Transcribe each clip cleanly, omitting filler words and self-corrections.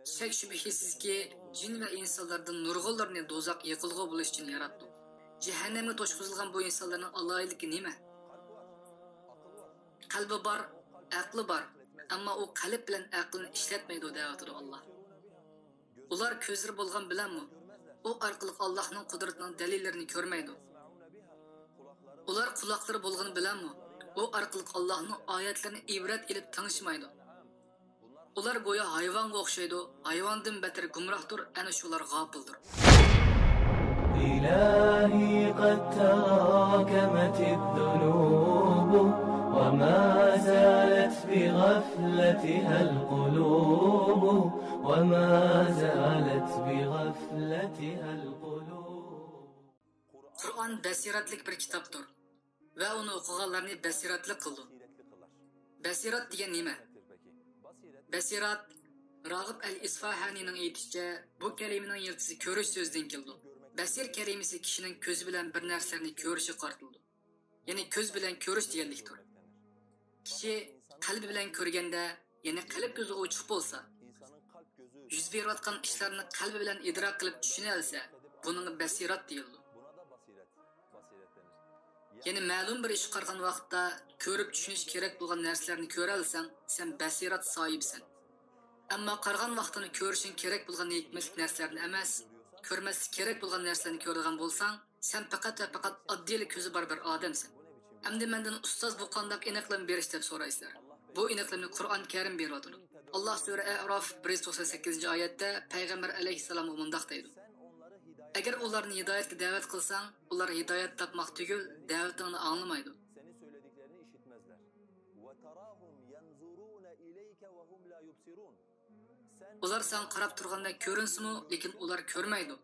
Şek şüphesizki cin ve insanlardan nurgullarını dozak yıkılgı buluş için yarattı. Cehenneme toşkuzulgan bu insanların alaylıkı nime? Kalbi var, aklı var. Ama o kalp bilen aklını işletmeydi o devatıdır Allah. Ular közleri bolgan bilen mi? O arkalık Allah'ın kudretinin delillerini görmeydi. Ular kulakları bolganı bilen mi? O arkalık Allah'ın ayetlerini ibret edip tanışmaydı. Ular goya hayvan okşaydı. Hayvandan beter gumrahdır. Ana şular gafıldır. İlahi qad tarakemet الذنوب وما زالت بغفلتها القلوب وما زالت بغفلتها القلوب. Kur'an basiratlik bir kitaptır. Ve onu okuganlarını basiratli kıldı. Basirat diyen nime? Basirat, Rag'ib el-Isfahani'nin aytishicha, bu kelimening yiltisi ko'rish so'zidan keldi. Basir kelimesi kişinin közü bilen bir narsalarni ko'rishi qartildi. Ya'ni ko'z bilan ko'rish deganlikdir. Kishi qalbi bilan ko'rganda, ya'ni qalb ko'zi ochiq bo'lsa, yuz berayotgan ishlarni qalbi bilan idrok qilib tushuna olsa, buning basirat deyiladi. Ya'ni ma'lum bir ish qilgan vaqtda ko'rib tushunish kerak bo'lgan narsalarni ko'ra olsang, sen basirat sohibisan. Ammo qargan vaqtini ko'rishing kerak bo'lgan hikmatli narsalarni emas, ko'rmaslik kerak bo'lgan narsalarni ko'rgan bo'lsang, sen faqat va faqat oddiy ko'zi bor bir odamsan. Endi mendan ustoz bu qanday aniqlam berish deb so'raysizlar. Bu aniqlamni Qur'on Karim beradi. Alloh sura A'rof 198-oyatda payg'ambar alayhissalom bundoq deydi: Agar ularni hidoyatga da'vat qilsang, ular hidoyat topmoq tugul, da'vatingni anglamaydi. Ular sen qarab turganda ko'rinsimi, lekin ular ko'rmaydi.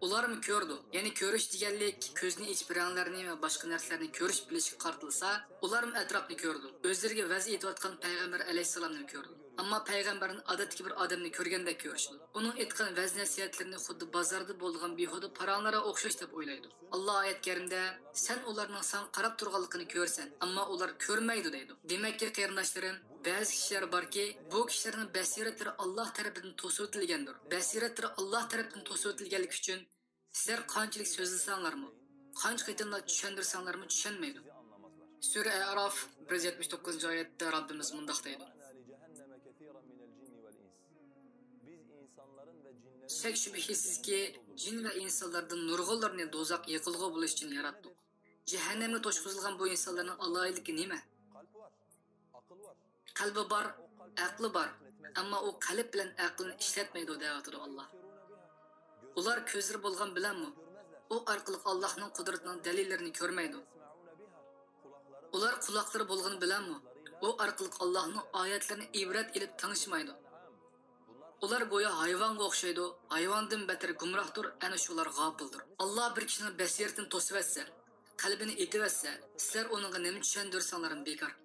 Ular mı ko'rdi? Ya'ni ko'rish deganlik ko'zni ichbiranlarni va boshqa narsalarni ko'rish bilishga qartilsa, ular mı atrofni ko'rdi? O'zlariga va'z etayotgan payg'ambar alayhissalomni ko'rdi. Ammo payg'ambarning odatdagi bir odamni ko'rganda ko'rishdi. Uning aytgan va'z nasihatlarini xuddi bozorda bo'lgan behuda paranlara o'xshash deb o'ylaydi. Alloh oyat karimda sen ularning san qarab turganligini ko'rsan, ammo ular ko'rmaydi deydi. Demakki qarindoshlarim, ba'zi kishilar borki, bu kishilarning basiratlari Alloh tomonidan to'sib o'tilgandir. Basiratlari Alloh tomonidan to'sib o'tilganligi uchun sizlar qanchalik so'zlasanglarmi, qancha qitimda tushundirsanglarmi tushunmaydi. Sura A'rof 179-oyatda Rabbimiz mundoq deydi: Şek şüphesizki cin ve insanlardan nurgullarını dozak yıkılgı buluş için yarattık. Cehenneme toşkuzulgan bu insanların alaylıkı nime? Kalbi var, aklı var. Ama o kalp bilen aklını işletmeydi o devatıdır Allah. Ular közleri bolgan bilen mi? O arkalık Allah'ın kudretinin delillerini görmeydi. Ular kulakları bolganı bilen mi? O arkalık Allah'ın ayetlerini ibret edip tanışmaydı. Ular goya hayvan okşaydı. Hayvandan beter gumrahdır. Ana şular gafıldır. Allah bir kişinin basiretini tosib etse, kalbini etivetse, sizler onunla nemi düşündürsanların bekar.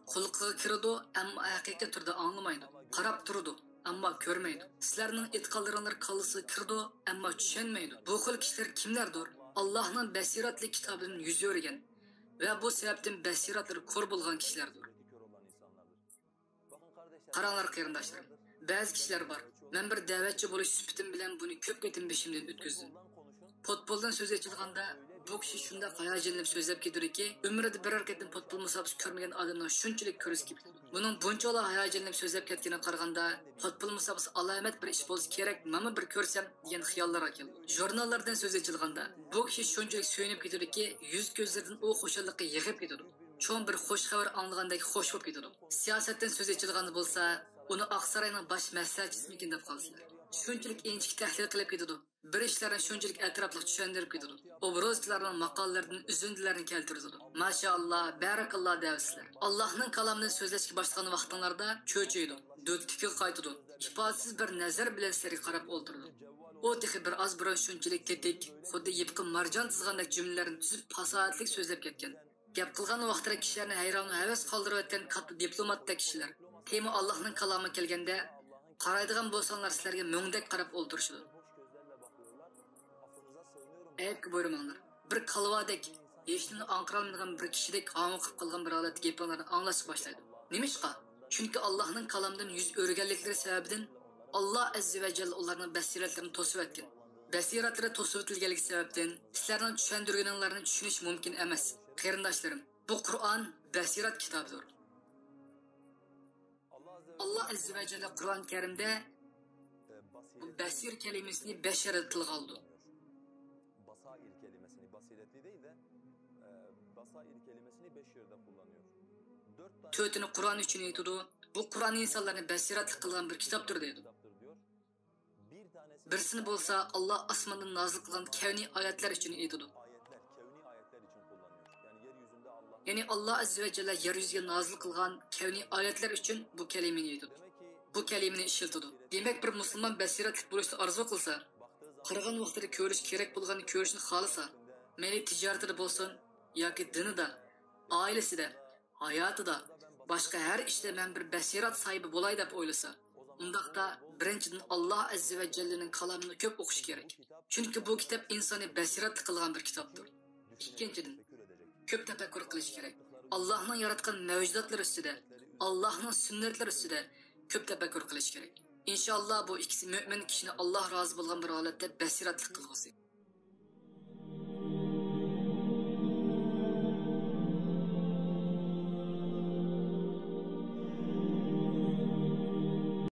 Kulukıga kirdi, ama haqiqiy turda anlamaydı. Qarab turdu, ama görmeydi. Sizlerinin etqallarinlar kalısı kirdi, ama düşünmeydi. Bu xil kişiler kimlerdir? Allah'ın basiratli kitabının yüzü örgen ve bu sebepten basiratları kor bulgan kişilerdir. Qaranlar qarindoshlarım. Bazı kişiler var. Ben bir davetçi buluş süpütüm bilen bunu köp ketim beşimden ötküzdüm. Potboldan söz açılganda bu kişi şunda hayacanlanıp sözlep gidiyor ki, ömrüde birer ketim potbol musabısı görmegen adamdan şunçilik körüz gibi. Bunun bunca ola hayacanlanıp sözlep kettiğine qaraganda, potbol musabısı alamet bir iş bolsa gerek, mama bir körsem diyen xiyallara keldi. Jurnallardan söz açılganda bu kişi şunçilik söylenip gidiyor ki, yüz gözlerden o hoşallıkı yığıp gidiyor. Çoğun bir hoş haber anlagandaki hoş olup gidiyor. Siyasetten söz açılganda bolsa, onu Aksaray'ın baş məsləhətçisi deb qalsınlar. Şunçilik ençik təhlil qilib gidiyor. Bir işlərin şunçilik ətraflıq düşündürüb gidiyor. Obrazçılarının maqallarının üzüntülərini keltirdi. Maşallah, barakallah dəvsizlər. Allah'ın kalamını sözləşki başlayan vaxtlarda çöçüydü. Döktükü qaytıdı. İfadəsiz bir nəzər bilen sizlərə qarab oturdu. O texi bir az burun şunçilik tetik, xuddi yıpqı marjan tızğandaki cümlələrini tüzüb fasahatlik sözləb ketken. Gap qılğan vaxtda kişilərini heyran və həvəs qaldırıb etken katlı diplomatda kişiler. Tema Allah'ın kalamı kelgende, qaraydigan bolsanlar sizlerge möngdek qarab olduruşudu. Ayıpki buyurmanlar. Bir kalvadek, eşini anqıralmayan bir kişidek ağıqıp qalgan bir alet geplarını anlaşıp başlaydı. Nemişqa? Çünkü Allah'ın kalamdan yüz örgenlikleri sebebiden Allah azze ve celle onlarning basiratlarini to'sib etgan. Basiratlari to'sib etilganligi sababdan sizlarning tushundirganinglarni tushunish mumkin emas. Qarindoshlarim, bu Qur'on basirat kitobidir. Allah azze ve celle Qur'on-i Kerim'de bu basir kelimesini 5 yerde tilga aldı. Basair kelimesini basiretli değil de basair kelimesini 5 yerde kullanıyor. 4 tane Tötünü Kur'an için aytıdı. Bu Kur'an insanlarını basiratli kılgan bir kitaptır dedi. Bir tanesi Birisini bolsa Allah asmandan nazil kılgan kevni ayetler için aytıdı. ayetler, kevni ayetler için kullanıyor. Yani yeryüzünde Allah. Yani Allah azze ve celle yeryüzüne nazil kılgan kevni ayetler için bu kelimeni aytıdı. Demek ki Bu kelimeni işiltidi. Demek bir Müslüman basiratli buluştu arzu kılsa, qırğan vaqtida ko'rish kerak bo'lganini ko'rishni xohlasa, mayli tijoratida bo'lsin yoki dinida, oilasida, hayotida, boshqa har ishda men bir basirat sahibi bo'lay deb o'ylasa, undaqda birinchidan Alloh azza va jallaning kalamini ko'p o'qish kerak. Chunki bu kitob insonni basirat qilgan bir kitobdir. Ikkinchidan, ko'p tafakkur qilish kerak. Allohning yaratgan mavjudotlar ustida, Allohning sunnatlari ustida ko'p tafakkur qilish kerak. İnşallah bu ikisi mümin kişini Allah razı bulgan bir holatda basiratli qilg'usi.